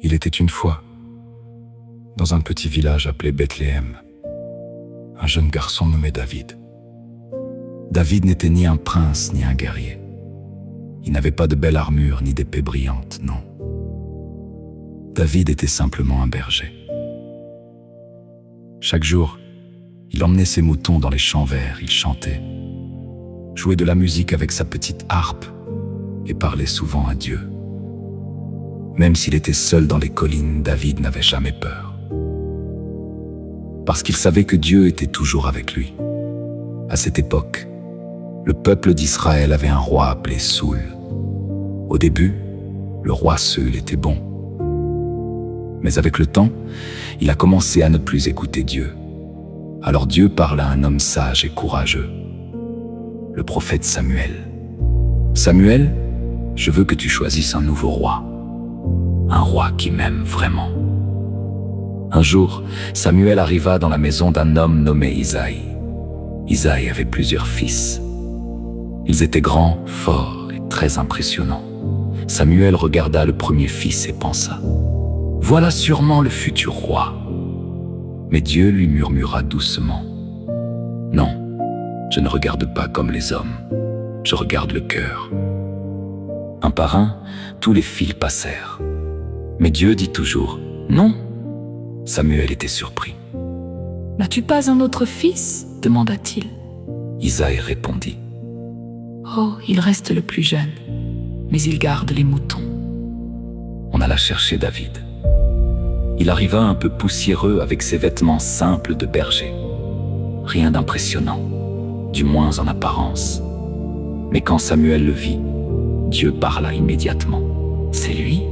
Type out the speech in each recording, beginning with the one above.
Il était une fois, dans un petit village appelé Bethléem, un jeune garçon nommé David. David n'était ni un prince ni un guerrier. Il n'avait pas de belle armure ni d'épée brillante, non. David était simplement un berger. Chaque jour, il emmenait ses moutons dans les champs verts, il chantait, jouait de la musique avec sa petite harpe et parlait souvent à Dieu. Même s'il était seul dans les collines, David n'avait jamais peur. Parce qu'il savait que Dieu était toujours avec lui. À cette époque, le peuple d'Israël avait un roi appelé Saül. Au début, le roi Saül était bon. Mais avec le temps, il a commencé à ne plus écouter Dieu. Alors Dieu parle à un homme sage et courageux, le prophète Samuel. Samuel, je veux que tu choisisses un nouveau roi. Un roi qui m'aime vraiment. Un jour, Samuel arriva dans la maison d'un homme nommé Isaïe. Isaïe avait plusieurs fils. Ils étaient grands, forts et très impressionnants. Samuel regarda le premier fils et pensa: voilà sûrement le futur roi. Mais Dieu lui murmura doucement: non, je ne regarde pas comme les hommes, je regarde le cœur. Un par un, tous les fils passèrent. Mais Dieu dit toujours non. Samuel était surpris. N'as-tu pas un autre fils? Demanda-t-il. Isaïe répondit: Oh, il reste le plus jeune, mais il garde les moutons. On alla chercher David. Il arriva un peu poussiéreux avec ses vêtements simples de berger. Rien d'impressionnant, du moins en apparence. Mais quand Samuel le vit, Dieu parla immédiatement. C'est lui?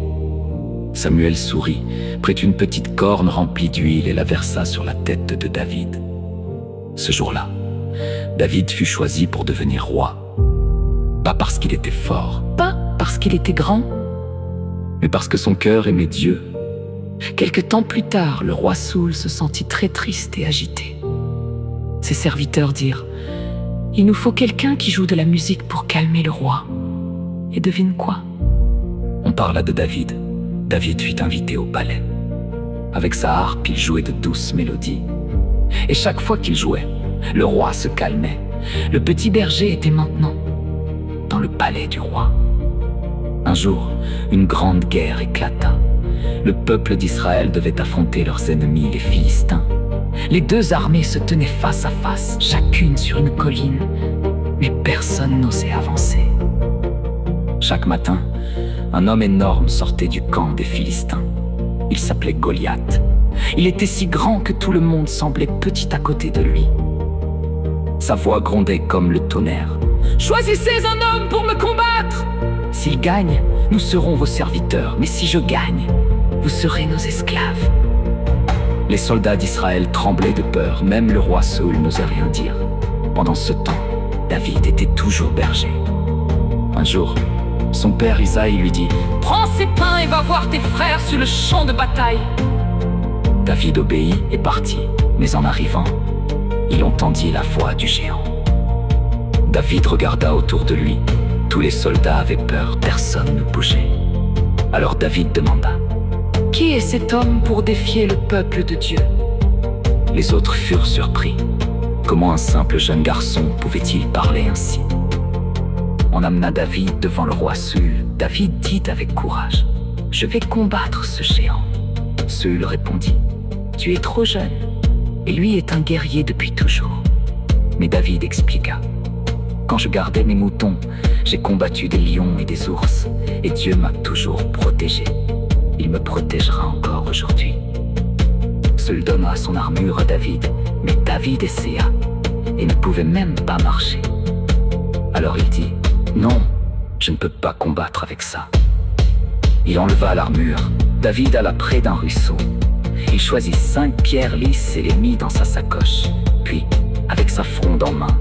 Samuel sourit, prit une petite corne remplie d'huile et la versa sur la tête de David. Ce jour-là, David fut choisi pour devenir roi. Pas parce qu'il était fort, Pas parce qu'il était grand. mais parce que son cœur aimait Dieu. Quelque temps plus tard, le roi Saül se sentit très triste et agité. Ses serviteurs dirent: il nous faut quelqu'un qui joue de la musique pour calmer le roi. Et devine quoi? On parla de David. David fut invité au palais. Avec sa harpe, il jouait de douces mélodies. Et chaque fois qu'il jouait, le roi se calmait. Le petit berger était maintenant dans le palais du roi. Un jour, une grande guerre éclata. Le peuple d'Israël devait affronter leurs ennemis, les Philistins. Les deux armées se tenaient face à face, chacune sur une colline, mais personne n'osait avancer. Chaque matin, un homme énorme sortait du camp des Philistins. Il s'appelait Goliath. Il était si grand que tout le monde semblait petit à côté de lui. Sa voix grondait comme le tonnerre. « Choisissez un homme pour me combattre! S'il gagne, nous serons vos serviteurs, mais si je gagne, vous serez nos esclaves. » Les soldats d'Israël tremblaient de peur, même le roi Saül n'osait rien dire. Pendant ce temps, David était toujours berger. Un jour, son père Isaïe lui dit: « Prends ces pains et va voir tes frères sur le champ de bataille. » David obéit et partit, mais en arrivant, il entendit la voix du géant. David regarda autour de lui. Tous les soldats avaient peur, personne ne bougeait. Alors David demanda: « Qui est cet homme pour défier le peuple de Dieu? » Les autres furent surpris. Comment un simple jeune garçon pouvait-il parler ainsi? On amena David devant le roi Saül. David dit avec courage: « Je vais combattre ce géant. » Saül répondit: « Tu es trop jeune, et lui est un guerrier depuis toujours. » Mais David expliqua: « Quand je gardais mes moutons, j'ai combattu des lions et des ours, et Dieu m'a toujours protégé. Il me protégera encore aujourd'hui. » Saül donna son armure à David, mais David essaya, et ne pouvait même pas marcher. Alors il dit: « Non, je ne peux pas combattre avec ça. » Il enleva l'armure. David alla près d'un ruisseau. Il choisit 5 pierres lisses et les mit dans sa sacoche. Puis, avec sa fronde en main,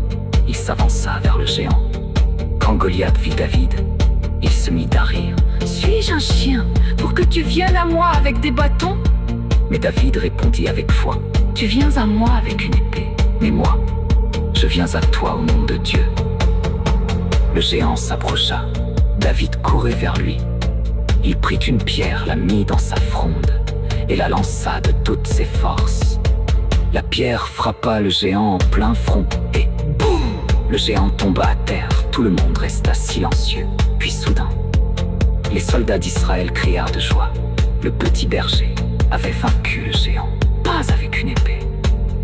il s'avança vers le géant. Quand Goliath vit David, il se mit à rire. « Suis-je un chien pour que tu viennes à moi avec des bâtons ?» Mais David répondit avec foi: « Tu viens à moi avec une épée, mais moi, je viens à toi au nom de Dieu. » Le géant s'approcha. David courait vers lui. Il prit prit une pierre, la mit dans sa fronde et la lança de toutes ses forces. La pierre frappa le géant en plein front et boum! Le géant tomba à terre, tout le monde resta silencieux. Puis soudain, les soldats d'Israël crièrent de joie. Le petit berger avait vaincu le géant, pas avec une épée,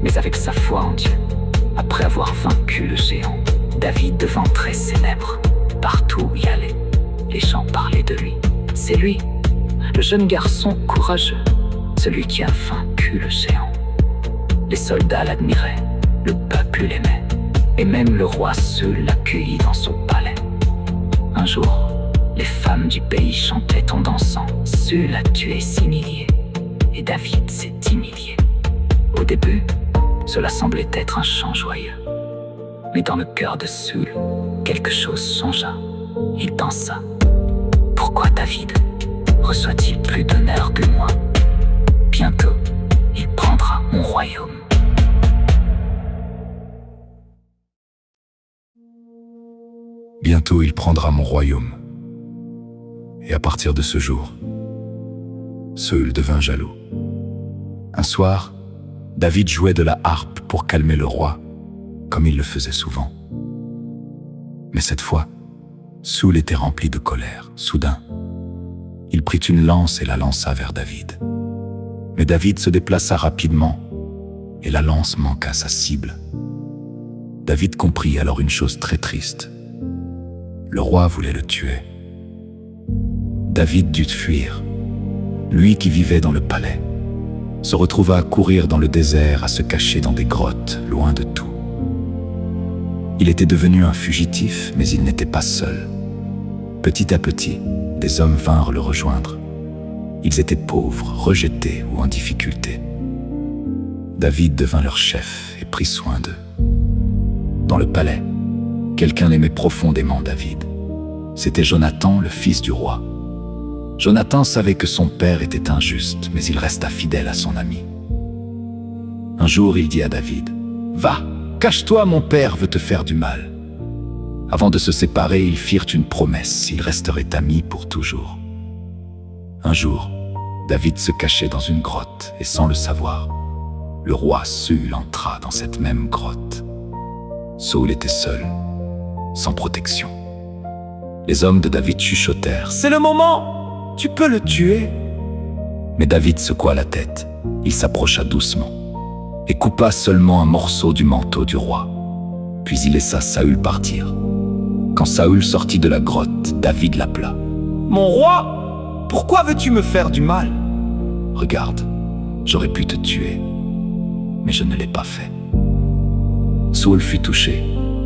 mais avec sa foi en Dieu. Après avoir vaincu le géant, David devint très célèbre. Partout où il allait, les gens parlaient de lui. C'est lui, le jeune garçon courageux, celui qui a vaincu le géant. Les soldats l'admiraient, le peuple l'aimait, et même le roi Saül l'accueillit dans son palais. Un jour, les femmes du pays chantaient en dansant. Saül a tué 6 milliers, et David s'est 10 milliers. Au début, cela semblait être un chant joyeux. Mais dans le cœur de Saül, quelque chose changea. Il pensa: pourquoi David reçoit-il plus d'honneur que moi? Bientôt, il prendra mon royaume. Bientôt il prendra mon royaume. Et à partir de ce jour, Saül devint jaloux. Un soir, David jouait de la harpe pour calmer le roi, comme il le faisait souvent. Mais cette fois, Saül était rempli de colère. Soudain, il prit une lance et la lança vers David. Mais David se déplaça rapidement et la lance manqua sa cible. David comprit alors une chose très triste. Le roi voulait le tuer. David dut fuir. Lui qui vivait dans le palais se retrouva à courir dans le désert, à se cacher dans des grottes, loin de tout. Il était devenu un fugitif, mais il n'était pas seul. Petit à petit, des hommes vinrent le rejoindre. Ils étaient pauvres, rejetés ou en difficulté. David devint leur chef et prit soin d'eux. Dans le palais, quelqu'un aimait profondément David. C'était Jonathan, le fils du roi. Jonathan savait que son père était injuste, mais il resta fidèle à son ami. Un jour, il dit à David: « Va, cache-toi, mon père veut te faire du mal. » Avant de se séparer, ils firent une promesse, ils resteraient amis pour toujours. Un jour, David se cachait dans une grotte, et sans le savoir, le roi Saül entra dans cette même grotte. Saül était seul, sans protection. Les hommes de David chuchotèrent: « C'est le moment! Tu peux le tuer !» Mais David secoua la tête. Il s'approcha doucement et coupa seulement un morceau du manteau du roi. Puis il laissa Saül partir. Quand Saül sortit de la grotte, David l'appela. « Mon roi, pourquoi veux-tu me faire du mal? Regarde, j'aurais pu te tuer, mais je ne l'ai pas fait. » Saül fut touché.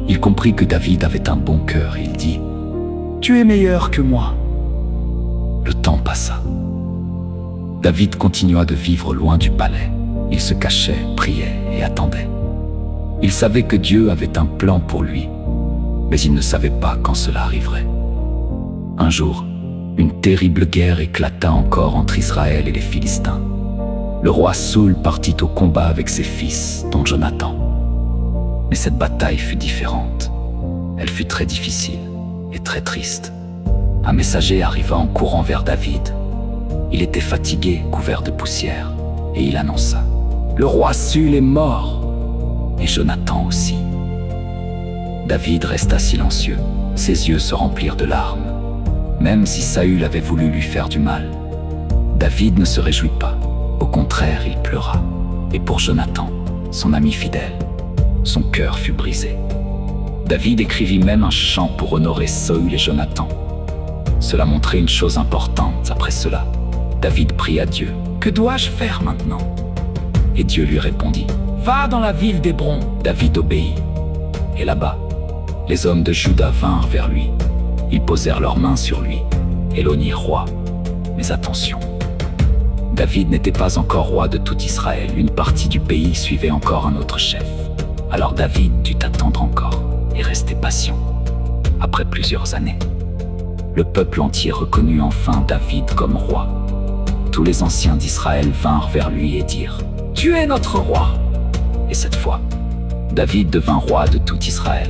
Il comprit que David avait un bon cœur. Il dit: « Tu es meilleur que moi. » Le temps passa. David continua de vivre loin du palais. Il se cachait, priait et attendait. Il savait que Dieu avait un plan pour lui, mais il ne savait pas quand cela arriverait. Un jour, une terrible guerre éclata encore entre Israël et les Philistins. Le roi Saül partit au combat avec ses fils, dont Jonathan. Mais cette bataille fut différente. Elle fut très difficile et très triste. Un messager arriva en courant vers David. Il était fatigué, couvert de poussière, et il annonça: « Le roi Saül est mort, et Jonathan aussi. » David resta silencieux, ses yeux se remplirent de larmes. Même si Saül avait voulu lui faire du mal, David ne se réjouit pas. Au contraire, il pleura. Et pour Jonathan, son ami fidèle, son cœur fut brisé. David écrivit même un chant pour honorer Saül et Jonathan. Cela montrait une chose importante. Après cela, David pria Dieu: « Que dois-je faire maintenant ?» Et Dieu lui répondit: « Va dans la ville d'Hébron. » David obéit. Et là-bas, les hommes de Juda vinrent vers lui. Ils posèrent leurs mains sur lui et l'honnirent roi. Mais attention, David n'était pas encore roi de tout Israël. Une partie du pays suivait encore un autre chef. Alors David dut attendre encore et rester patient. Après plusieurs années, le peuple entier reconnut enfin David comme roi. Tous les anciens d'Israël vinrent vers lui et dirent: « Tu es notre roi !» Et cette fois, David devint roi de tout Israël.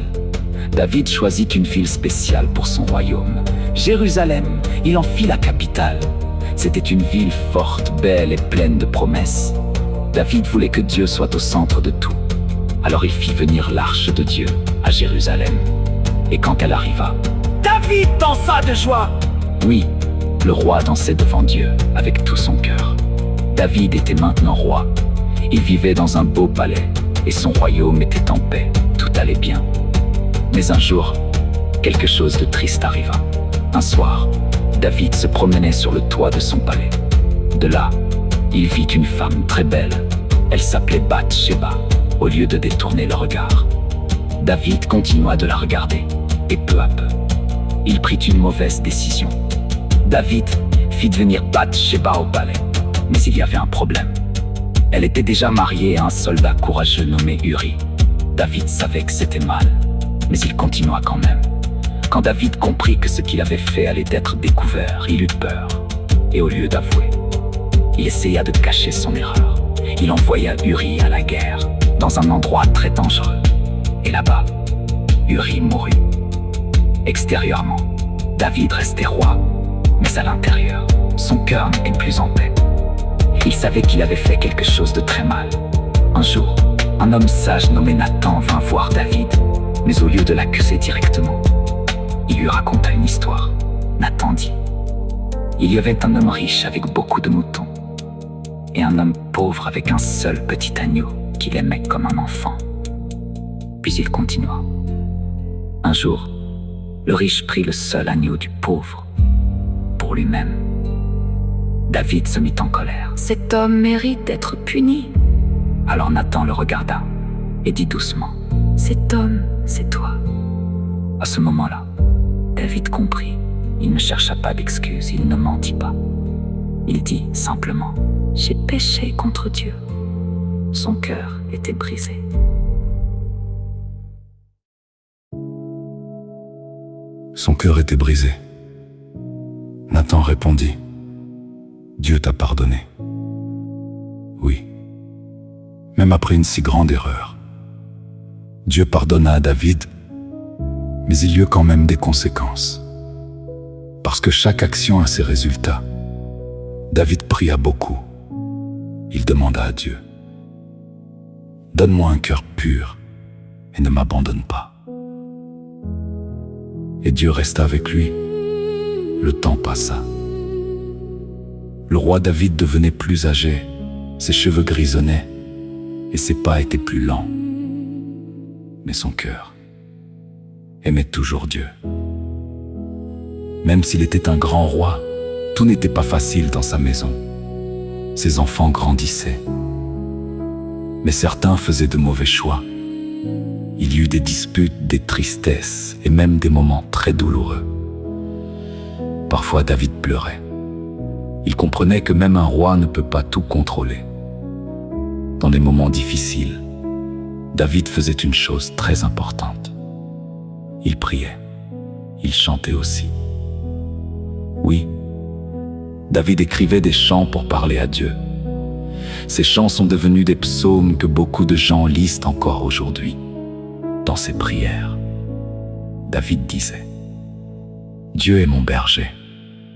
David choisit une ville spéciale pour son royaume, Jérusalem. Il en fit la capitale. C'était une ville forte, belle et pleine de promesses. David voulait que Dieu soit au centre de tout. Alors il fit venir l'arche de Dieu à Jérusalem. Et quand elle arriva, David dansa de joie. oui, le roi dansait devant Dieu avec tout son cœur. David était maintenant roi. Il vivait dans un beau palais et son royaume était en paix. Tout allait bien. Mais un jour, quelque chose de triste arriva. Un soir, David se promenait sur le toit de son palais. De là, il vit une femme très belle. Elle s'appelait Bathsheba, au lieu de détourner le regard. David continua de la regarder, et peu à peu, il prit une mauvaise décision. David fit venir Bathsheba au palais, mais il y avait un problème. Elle était déjà mariée à un soldat courageux nommé Uri. David savait que c'était mal, mais il continua quand même. Quand David comprit que ce qu'il avait fait allait être découvert, il eut peur. Et au lieu d'avouer, il essaya de cacher son erreur. Il envoya Uri à la guerre, dans un endroit très dangereux. Et là-bas, Uri mourut. Extérieurement, David restait roi, mais à l'intérieur, son cœur n'était plus en paix. Il savait qu'il avait fait quelque chose de très mal. Un jour, un homme sage nommé Nathan vint voir David, mais au lieu de l'accuser directement, il lui raconta une histoire. Nathan dit: il y avait un homme riche avec beaucoup de moutons, et un homme pauvre avec un seul petit agneau qu'il aimait comme un enfant. Puis il continua. Un jour, le riche prit le seul agneau du pauvre pour lui-même. David se mit en colère. Cet homme mérite d'être puni. Alors Nathan le regarda et dit doucement: cet homme, c'est toi. À ce moment-là, David comprit. Il ne chercha pas d'excuses, il ne mentit pas. Il dit simplement: j'ai péché contre Dieu. Son cœur était brisé. Son cœur était brisé. Nathan répondit: Dieu t'a pardonné. Oui, même après une si grande erreur. Dieu pardonna à David, mais il y eut quand même des conséquences. Parce que chaque action a ses résultats. David pria beaucoup. Il demanda à Dieu: donne-moi un cœur pur et ne m'abandonne pas. Et Dieu resta avec lui. Le temps passa. Le roi David devenait plus âgé, ses cheveux grisonnaient et ses pas étaient plus lents. Mais son cœur aimait toujours Dieu. Même s'il était un grand roi, tout n'était pas facile dans sa maison. Ses enfants grandissaient. Mais certains faisaient de mauvais choix. Il y eut des disputes, des tristesses et même des moments très douloureux. Parfois David pleurait. Il comprenait que même un roi ne peut pas tout contrôler. Dans les moments difficiles, David faisait une chose très importante. Il priait. Il chantait aussi. Oui, David écrivait des chants pour parler à Dieu. Ces chants sont devenus des psaumes que beaucoup de gens lisent encore aujourd'hui. Dans ses prières, David disait: Dieu est mon berger,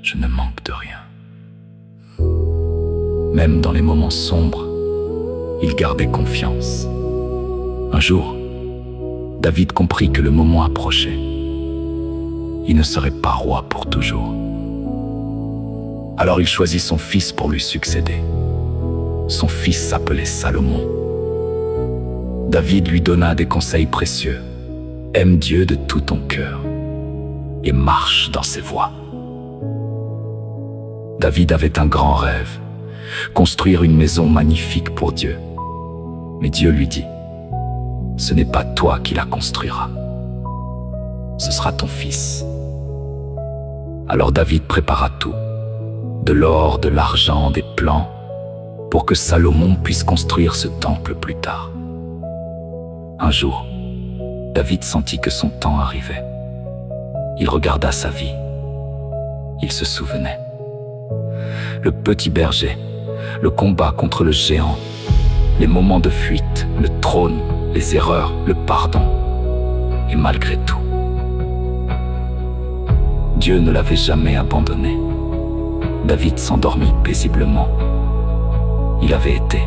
je ne manque de rien. Même dans les moments sombres, il gardait confiance. Un jour, David comprit que le moment approchait. Il ne serait pas roi pour toujours. Alors il choisit son fils pour lui succéder. Son fils s'appelait Salomon. David lui donna des conseils précieux. Aime Dieu de tout ton cœur et marche dans ses voies. David avait un grand rêve, construire une maison magnifique pour Dieu. Mais Dieu lui dit: ce n'est pas toi qui la construiras. Ce sera ton fils. Alors David prépara tout, de l'or, de l'argent, des plans, pour que Salomon puisse construire ce temple plus tard. Un jour, David sentit que son temps arrivait. Il regarda sa vie. Il se souvenait. Le petit berger, le combat contre le géant, les moments de fuite, le trône, les erreurs, le pardon. Et malgré tout, Dieu ne l'avait jamais abandonné. David s'endormit paisiblement. Il avait été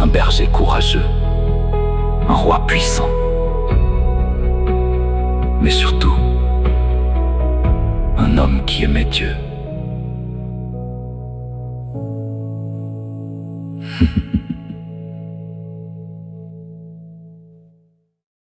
un berger courageux, un roi puissant, mais surtout un homme qui aimait Dieu.